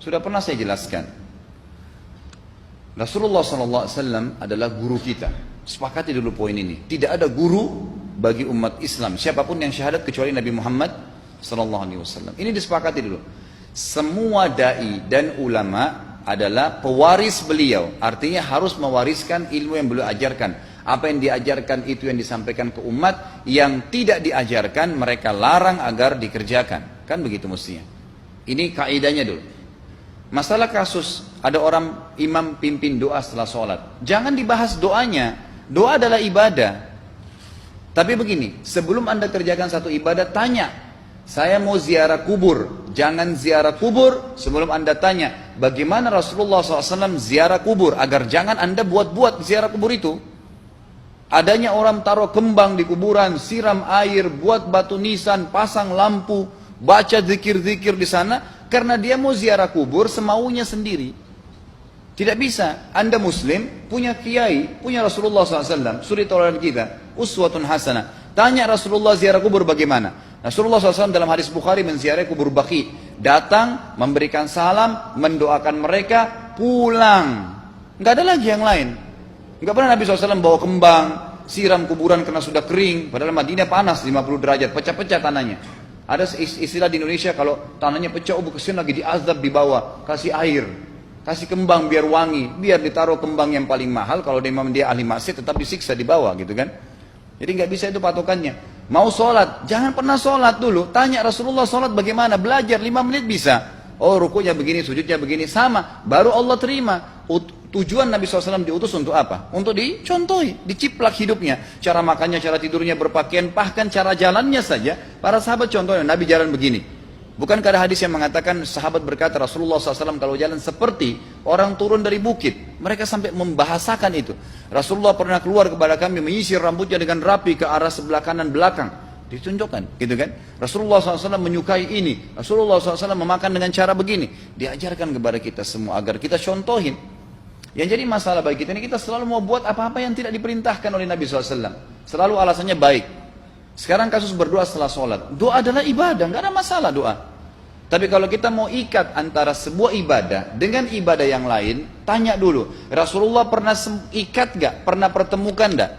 Sudah pernah saya jelaskan. Rasulullah SAW adalah guru kita. Sepakati dulu poin ini. Tidak ada guru bagi umat Islam siapapun yang syahadat kecuali Nabi Muhammad SAW. Ini disepakati dulu. Semua dai dan ulama adalah pewaris beliau. Artinya harus mewariskan ilmu yang beliau ajarkan. Apa yang diajarkan itu yang disampaikan ke umat. Yang tidak diajarkan mereka larang agar dikerjakan. Kan begitu mestinya. Ini kaidahnya dulu. Masalah kasus ada orang imam pimpin doa setelah sholat. Jangan dibahas doanya. Doa adalah ibadah. Tapi begini, sebelum anda kerjakan satu ibadah, tanya. Saya mau ziarah kubur. Jangan ziarah kubur sebelum anda tanya. Bagaimana Rasulullah SAW ziarah kubur. Agar jangan anda buat-buat ziarah kubur itu. Adanya orang taruh kembang di kuburan, siram air, buat batu nisan, pasang lampu, baca zikir-zikir di sana. Karena dia mau ziarah kubur semaunya sendiri. Tidak bisa. Anda muslim, punya kiai, punya Rasulullah SAW. Suri tauladan kita. Uswatun hasanah. Tanya Rasulullah ziarah kubur bagaimana. Rasulullah SAW dalam hadis Bukhari menziarahi kubur Baqi. Datang, memberikan salam, mendoakan mereka, pulang. Nggak ada lagi yang lain. Nggak pernah Nabi SAW bawa kembang, siram kuburan karena sudah kering. Padahal Madinah panas 50 derajat, pecah-pecah tanahnya. Ada istilah di Indonesia kalau tanahnya pecah, kesian lagi diazab di bawah, kasih air, kasih kembang biar wangi, biar ditaruh kembang yang paling mahal. Kalau dia ahli maksiat tetap disiksa di bawah gitu kan. Jadi nggak bisa itu patokannya. Mau sholat, jangan pernah sholat dulu. Tanya Rasulullah sholat bagaimana, belajar 5 menit bisa. Oh rukunya begini, sujudnya begini, sama. Baru Allah terima. Tujuan Nabi SAW diutus untuk apa? Untuk dicontohi, diciplak hidupnya. Cara makannya, cara tidurnya, berpakaian, bahkan cara jalannya saja. Para sahabat contohnya, Nabi jalan begini. Bukankah ada hadis yang mengatakan sahabat berkata Rasulullah SAW kalau jalan seperti orang turun dari bukit. Mereka sampai membahasakan itu. Rasulullah pernah keluar kepada kami menyisir rambutnya dengan rapi ke arah sebelah kanan belakang. Ditunjukkan, gitu kan? Rasulullah SAW menyukai ini. Rasulullah SAW memakan dengan cara begini. Diajarkan kepada kita semua agar kita contohin. Yang jadi masalah bagi kita ini, kita selalu mau buat apa-apa yang tidak diperintahkan oleh Nabi SAW. Selalu alasannya baik. Sekarang kasus berdoa setelah sholat. Doa adalah ibadah, nggak ada masalah doa. Tapi kalau kita mau ikat antara sebuah ibadah dengan ibadah yang lain, tanya dulu. Rasulullah pernah ikat nggak? Pernah pertemukan nggak?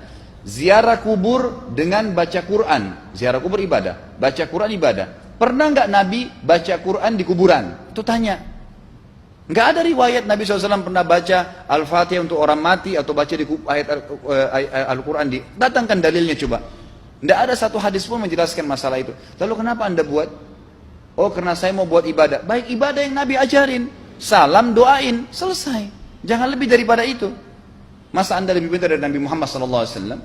Ziarah kubur dengan baca Quran. Ziarah kubur ibadah, baca Quran ibadah. Pernah nggak Nabi baca Quran di kuburan? Itu tanya. Nggak ada riwayat Nabi SAW pernah baca Al-Fatihah untuk orang mati atau baca di ayat Al-Quran. Datangkan dalilnya coba. Nggak ada satu hadis pun menjelaskan masalah itu. Lalu kenapa anda buat? Oh karena saya mau buat ibadah. Baik ibadah yang Nabi ajarin. Salam doain. Selesai. Jangan lebih daripada itu. Masa anda lebih pintar dari Nabi Muhammad SAW?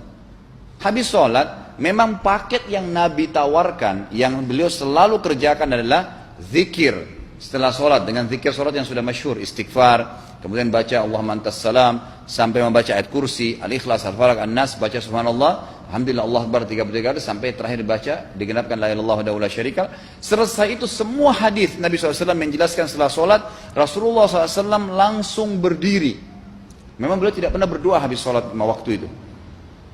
Habis sholat, memang paket yang Nabi tawarkan, yang beliau selalu kerjakan adalah zikir. Setelah sholat, dengan zikir sholat yang sudah masyhur, istighfar, kemudian baca Allahumma antas salam, sampai membaca ayat kursi, al-ikhlas, al-falaq, an-nas, baca subhanallah, alhamdulillah, Allah akbar 33 kali, sampai terakhir baca, digenapkan la ilaha illallah wahdahu la syarika lah. Selesai itu semua hadis Nabi SAW menjelaskan setelah sholat, Rasulullah SAW langsung berdiri. Memang beliau tidak pernah berdoa habis sholat 5 waktu itu.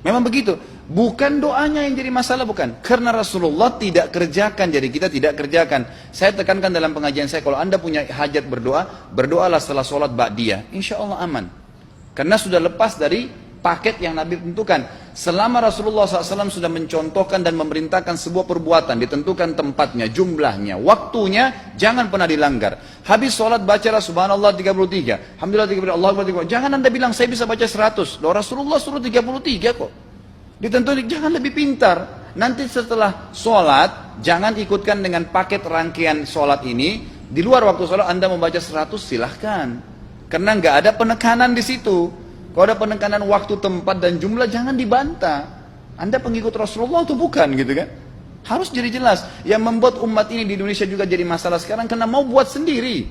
Memang begitu. Bukan doanya yang jadi masalah, bukan. Karena Rasulullah tidak kerjakan, jadi kita tidak kerjakan. Saya tekankan dalam pengajian saya, kalau anda punya hajat berdoa, berdoalah setelah sholat ba'diyah. Insya Allah aman. Karena sudah lepas dari paket yang Nabi tentukan. Selama Rasulullah SAW sudah mencontohkan dan memerintahkan sebuah perbuatan, ditentukan tempatnya, jumlahnya, waktunya, jangan pernah dilanggar. Habis sholat bacalah subhanallah 33, alhamdulillah 33, Allah akbar 33. Jangan anda bilang saya bisa baca 100. Loh Rasulullah suruh 33 kok. Ditentukan, jangan lebih pintar. Nanti setelah sholat, jangan ikutkan dengan paket rangkaian sholat ini. Di luar waktu sholat anda membaca 100 silahkan. Karena nggak ada penekanan di situ. Kalau ada penekanan waktu, tempat, dan jumlah, jangan dibantah. Anda pengikut Rasulullah atau bukan gitu kan? Harus jadi jelas. Yang membuat umat ini di Indonesia juga jadi masalah sekarang karena mau buat sendiri.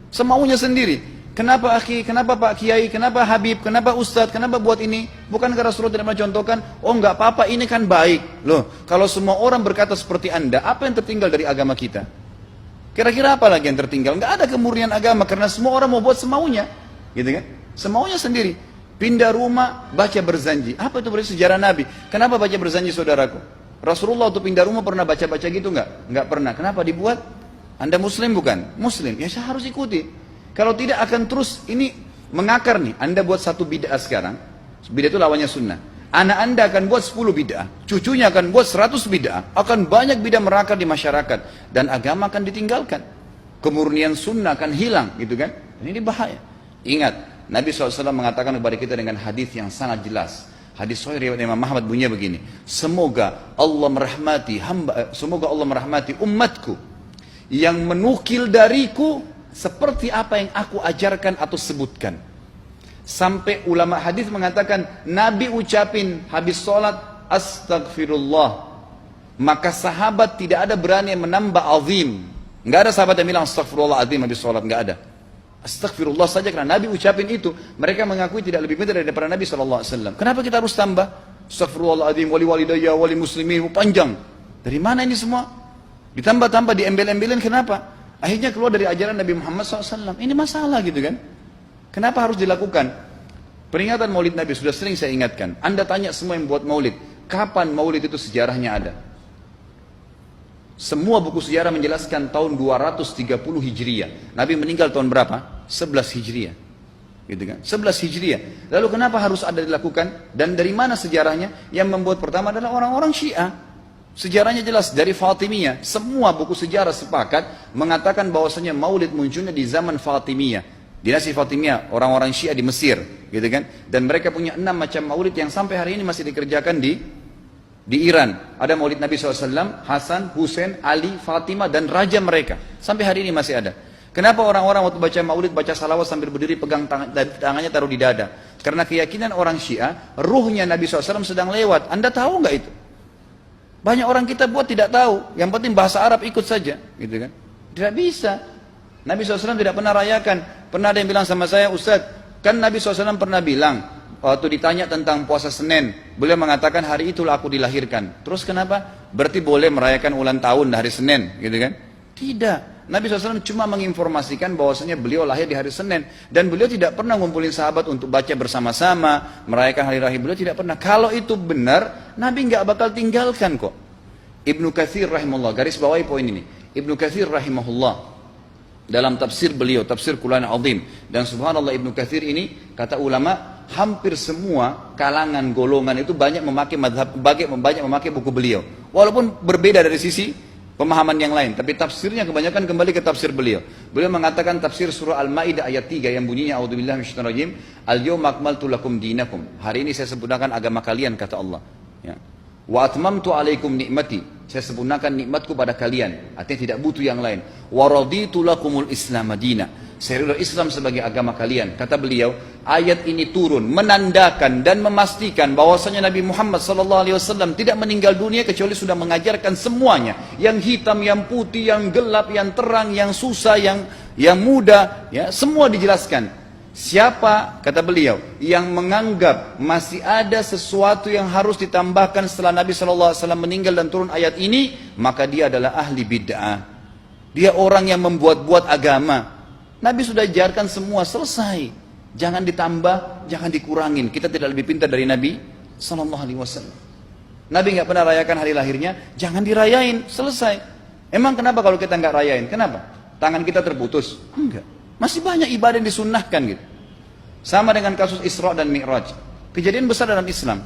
Semaunya sendiri. Kenapa akhi, kenapa Pak Kiai, kenapa Habib, kenapa Ustadz, kenapa buat ini? Bukankah Rasulullah tidak mencontohkan? Oh enggak apa-apa, ini kan baik. Loh, kalau semua orang berkata seperti Anda, apa yang tertinggal dari agama kita? Kira-kira apa lagi yang tertinggal? Enggak ada kemurnian agama karena semua orang mau buat semaunya. Gitu kan? Semaunya sendiri. Pindah rumah, baca berzanji. Apa itu berarti sejarah Nabi? Kenapa baca berzanji saudaraku? Rasulullah waktu pindah rumah pernah baca-baca gitu enggak? Enggak pernah. Kenapa dibuat? Anda muslim bukan? Muslim, ya saya harus ikuti. Kalau tidak akan terus ini mengakar nih. Anda buat satu bid'ah sekarang, bid'ah itu lawannya sunnah. Anak Anda akan buat 10 bid'ah, cucunya akan buat 100 bid'ah, akan banyak bid'ah merakar di masyarakat, dan agama akan ditinggalkan. Kemurnian sunnah akan hilang, gitu kan? Ini bahaya. Ingat, Nabi SAW mengatakan kepada kita dengan hadis yang sangat jelas. Hadis sahih riwayat Imam Ahmad bunyinya begini. Semoga Allah merahmati umatku yang menukil dariku seperti apa yang aku ajarkan atau sebutkan. Sampai ulama hadis mengatakan Nabi ucapin habis sholat astagfirullah, maka sahabat tidak ada berani yang menambah azim. Nggak ada sahabat yang bilang astagfirullah azim habis sholat, nggak ada. Astagfirullah saja karena Nabi ucapin itu. Mereka mengakui tidak lebih pintar daripada Nabi SAW. Kenapa kita harus tambah astagfirullahaladzim, wali walidayya, wali muslimin, panjang. Dari mana ini semua? Ditambah-tambah, diembel-embelin, kenapa? Akhirnya keluar dari ajaran Nabi Muhammad SAW. Ini masalah gitu kan? Kenapa harus dilakukan? Peringatan maulid Nabi sudah sering saya ingatkan. Anda tanya semua yang buat maulid, kapan maulid itu sejarahnya ada? Semua buku sejarah menjelaskan tahun 230 Hijriah. Nabi meninggal tahun berapa? 11 Hijriah. Gitu kan? 11 Hijriah. Lalu kenapa harus ada dilakukan? Dan dari mana sejarahnya? Yang membuat pertama adalah orang-orang Syiah. Sejarahnya jelas dari Fatimiyah. Semua buku sejarah sepakat mengatakan bahwasanya maulid munculnya di zaman Fatimiyah. Dinasti Fatimiyah, orang-orang Syiah di Mesir, gitu kan? Dan mereka punya 6 macam maulid yang sampai hari ini masih dikerjakan di Iran. Ada maulid Nabi SAW, Hasan, Husain, Ali, Fatimah, dan raja mereka. Sampai hari ini masih ada. Kenapa orang-orang waktu baca maulid, baca salawat sambil berdiri pegang tangannya taruh di dada? Karena keyakinan orang Syiah, ruhnya Nabi SAW sedang lewat. Anda tahu nggak itu? Banyak orang kita buat tidak tahu. Yang penting bahasa Arab ikut saja, gitu kan? Tidak bisa. Nabi SAW tidak pernah rayakan. Pernah ada yang bilang sama saya, Ustaz, kan Nabi SAW pernah bilang, waktu ditanya tentang puasa Senin, beliau mengatakan hari itulah aku dilahirkan. Terus kenapa? Berarti boleh merayakan ulang tahun hari Senin, gitu kan? Tidak. Nabi SAW cuma menginformasikan bahwasanya beliau lahir di hari Senin. Dan beliau tidak pernah ngumpulin sahabat untuk baca bersama-sama, merayakan hari raya. Beliau tidak pernah. Kalau itu benar, Nabi nggak bakal tinggalkan kok. Ibnu Katsir rahimahullah, garis bawahi poin ini. Ibnu Katsir rahimahullah, dalam tafsir beliau, tafsir Quran Azim. Dan subhanallah Ibnu Katsir ini, kata ulama, hampir semua kalangan golongan itu banyak memakai banyak memakai buku beliau. Walaupun berbeda dari sisi pemahaman yang lain, tapi tafsirnya kebanyakan kembali ke tafsir beliau. Beliau mengatakan tafsir surah Al-Maidah ayat 3 yang bunyinya a'udzubillahi minasyaitonir rajim, al-yawma akmaltu lakum dinakum. Hari ini saya sempurnakan agama kalian, kata Allah. Ya. Wa atmamtu alaikum nikmati. Saya sempurnakan nikmatku pada kalian. Artinya tidak butuh yang lain. Wa raditu lakumul Islam madina. Saya ridha Islam sebagai agama kalian. Kata beliau, ayat ini turun menandakan dan memastikan bahwasanya Nabi Muhammad SAW tidak meninggal dunia kecuali sudah mengajarkan semuanya. Yang hitam, yang putih, yang gelap, yang terang, yang susah, yang muda, ya, semua dijelaskan. Siapa, kata beliau, yang menganggap masih ada sesuatu yang harus ditambahkan setelah Nabi SAW meninggal dan turun ayat ini, maka dia adalah ahli bid'ah. Dia orang yang membuat-buat agama. Nabi sudah ajarkan semua, selesai. Jangan ditambah, jangan dikurangin. Kita tidak lebih pintar dari Nabi SAW. Nabi nggak pernah rayakan hari lahirnya, jangan dirayain, selesai. Emang kenapa kalau kita nggak rayain? Kenapa? Tangan kita terputus? Enggak. Masih banyak ibadah yang disunnahkan gitu. Sama dengan kasus Isra dan Mi'raj. Kejadian besar dalam Islam.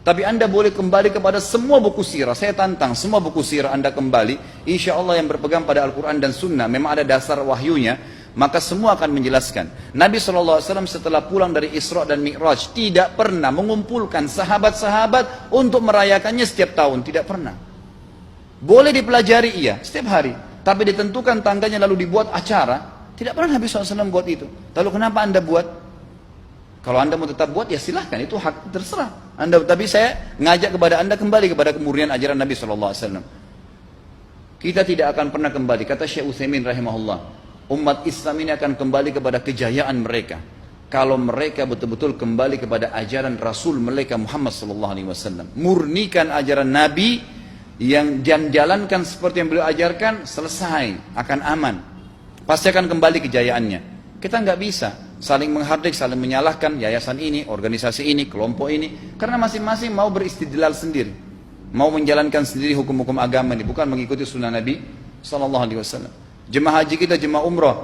Tapi Anda boleh kembali kepada semua buku sirah. Saya tantang semua buku sirah Anda kembali. Insya Allah yang berpegang pada Al-Quran dan Sunnah. Memang ada dasar wahyunya. Maka semua akan menjelaskan. Nabi SAW setelah pulang dari Isra dan Mi'raj tidak pernah mengumpulkan sahabat-sahabat untuk merayakannya setiap tahun. Tidak pernah. Boleh dipelajari iya, setiap hari. Tapi ditentukan tanggalnya lalu dibuat acara. Tidak pernah Nabi SAW buat itu. Lalu kenapa Anda buat? Kalau Anda mau tetap buat, ya silahkan. Itu hak terserah Anda. Tapi saya ngajak kepada Anda kembali kepada kemurnian ajaran Nabi SAW. Kita tidak akan pernah kembali. Kata Syekh Utsaimin rahimahullah, umat Islam ini akan kembali kepada kejayaan mereka kalau mereka betul-betul kembali kepada ajaran Rasul mereka Muhammad SAW. Murnikan ajaran Nabi yang jalankan seperti yang beliau ajarkan, selesai, akan aman. Pasti akan kembali kejayaannya. Kita nggak bisa saling menghardik, saling menyalahkan yayasan ini, organisasi ini, kelompok ini, karena masing-masing mau beristidlal sendiri, mau menjalankan sendiri hukum-hukum agama ini, bukan mengikuti sunnah Nabi SAW. Jemaah haji kita, jemaah umrah,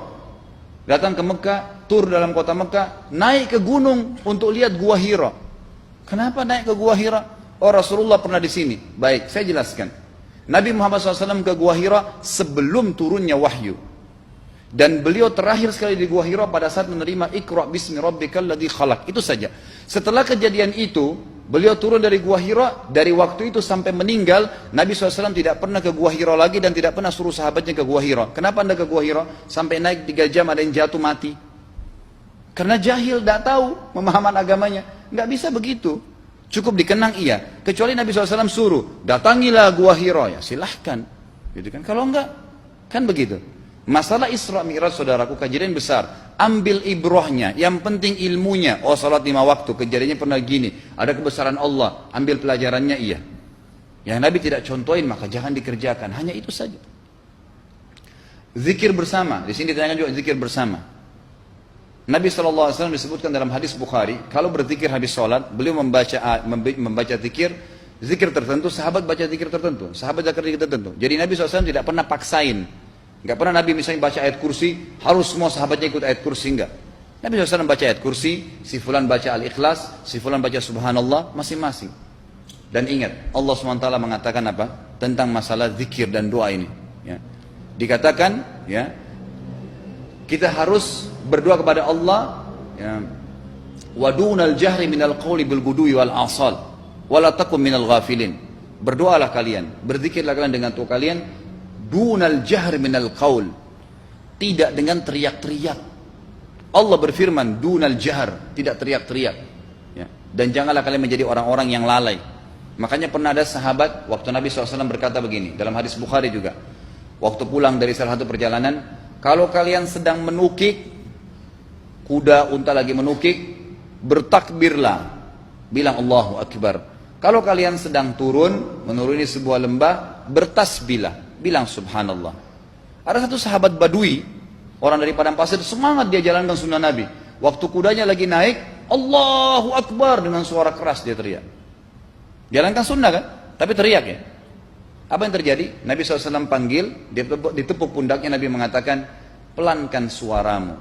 datang ke Mekah, tur dalam kota Mekah, naik ke gunung untuk lihat Gua Hira. Kenapa naik ke Gua Hira? Oh, Rasulullah pernah di sini. Baik, saya jelaskan. Nabi Muhammad SAW ke Gua Hira sebelum turunnya wahyu. Dan beliau terakhir sekali di Gua Hira pada saat menerima Iqra bismi rabbikal ladzi khalaq. Itu saja. Setelah kejadian itu, beliau turun dari Gua Hira, dari waktu itu sampai meninggal, Nabi SAW tidak pernah ke Gua Hira lagi dan tidak pernah suruh sahabatnya ke Gua Hira. Kenapa anda ke Gua Hira? Sampai naik 3 jam ada yang jatuh mati. Karena jahil, tidak tahu pemahaman agamanya. Nggak bisa begitu. Cukup dikenang iya. Kecuali Nabi SAW suruh, datangilah Gua Hira. Ya silahkan. Gitu kan? Kalau enggak, kan begitu. Masalah Isra Mi'raj, saudaraku, kejadian besar. Ambil ibrahnya, yang penting ilmunya. Oh, salat 5 waktu, kejadiannya pernah gini. Ada kebesaran Allah, ambil pelajarannya iya. Yang Nabi tidak contohin, maka jangan dikerjakan. Hanya itu saja. Zikir bersama, di sini ditanyakan juga zikir bersama. Nabi SAW disebutkan dalam hadis Bukhari, kalau berzikir habis sholat, beliau membaca zikir tertentu, sahabat baca zikir tertentu, sahabat baca zikir tertentu. Jadi Nabi SAW tidak pernah paksain. Enggak pernah Nabi misalnya baca ayat kursi, harus semua sahabatnya ikut ayat kursi, enggak. Nabi SAW baca ayat kursi, si fulan baca al-ikhlas, si fulan baca subhanallah, masing-masing. Dan ingat, Allah SWT mengatakan apa? Tentang masalah zikir dan doa ini. Ya. Dikatakan, ya, kita harus berdoa kepada Allah, ya, wadunal jahri minal qawli bil gudui wal asal, wala takum minal ghafilin. Berdoalah kalian, berzikirlah kalian dengan doa kalian, dunal jahr minal qaul, tidak dengan teriak-teriak. Allah berfirman dunal jahr, tidak teriak-teriak, ya. Dan janganlah kalian menjadi orang-orang yang lalai. Makanya pernah ada sahabat waktu Nabi SAW berkata begini dalam hadis Bukhari juga, waktu pulang dari salah satu perjalanan, kalau kalian sedang menukik kuda, unta lagi menukik, bertakbirlah, bilang Allahu Akbar. Kalau kalian sedang turun menuruni sebuah lembah, bertasbihlah, bilang subhanallah. Ada satu sahabat badui, orang dari padang pasir, semangat dia jalankan sunnah Nabi. Waktu kudanya lagi naik, Allahu Akbar, dengan suara keras dia teriak. Jalankan sunnah kan? Tapi teriak ya. Apa yang terjadi? Nabi SAW panggil, ditepuk pundaknya, Nabi mengatakan, pelankan suaramu.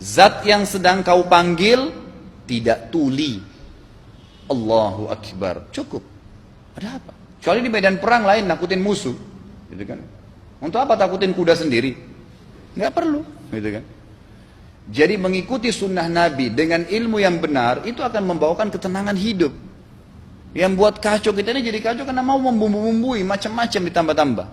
Zat yang sedang kau panggil tidak tuli. Allahu Akbar. Cukup. Ada apa? Kecuali di medan perang lain nakutin musuh. Gitu kan? Untuk apa takutin kuda sendiri? Nggak perlu, gitu kan? Jadi mengikuti sunnah Nabi dengan ilmu yang benar itu akan membawakan ketenangan hidup. Yang buat kacau kita ini jadi kacau karena mau membumbu-bumbui macam-macam ditambah-tambah.